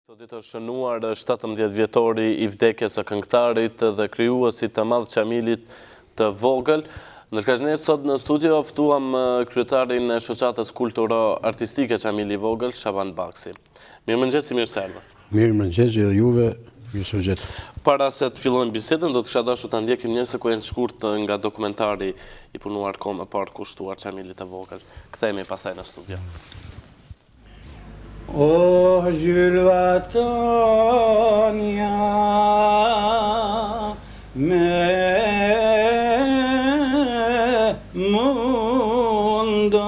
Këtë ditë është shënuar 17 vjetori i vdekjes së këngëtarit dhe krijuesit të madh Qamilit të vogël. Ndërkësh ne sot në studio ftuam kryetarin e shoqatës kulturo-artistike Qamili i vogël, Shaban Baksi. Mirëmëngjes, mirë se erdhët. Mirëmëngjes dhe juve, mirësëngjes. Para se të fillojmë bisedën, do të kisha dashur ta ndjekim një sekuencë shkurt nga dokumentari i punuar kohë më parë kushtuar Qamilit të vogël. Kthehemi pastaj në studio. O gjylva tonja me mundoj,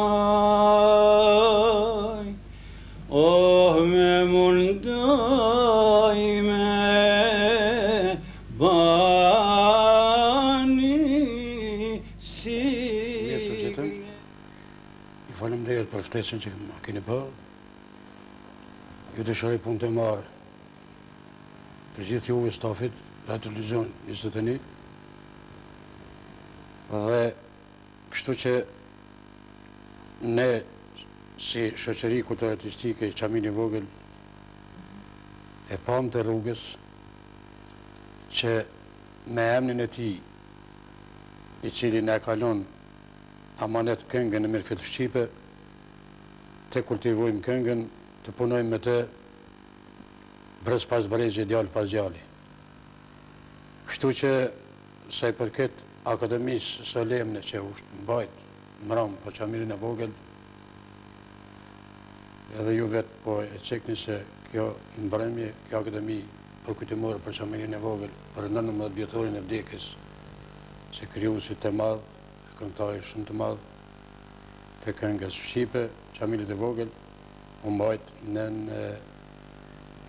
me mundoj me bani si. Mirë së gjithëm, i faleminderit për ftesën që më keni bërë. Ju të shëroj punë të marë për gjithë juve stafit, Radio Televizion 21, dhe kështu që ne si shoqëri kulturorë-artistike Qamili i vogël e pam të rrugës që me emrin e tij, i cili na kalon amanet këngën në Mirëfill Shqipe, të kultivojmë këngën, të punojmë me të brez pas brezi, djalë pas djali. Kështu që sa i përket Akademisë solemne që është mbajt mram për Qamilin e vogël, edhe ju vetë po e cekni se kjo mbrëmje, kjo akademi përkujtimore për Qamilin e vogël, për 19 vjetorin e vdekjes, se krijuesit të madh, këngëtari shumë të madh të këngës shqipe, Qamilit e vogël, u mbajt në,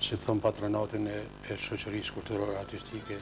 si thëmë, patronatin e shoqërisë kulturore artistike.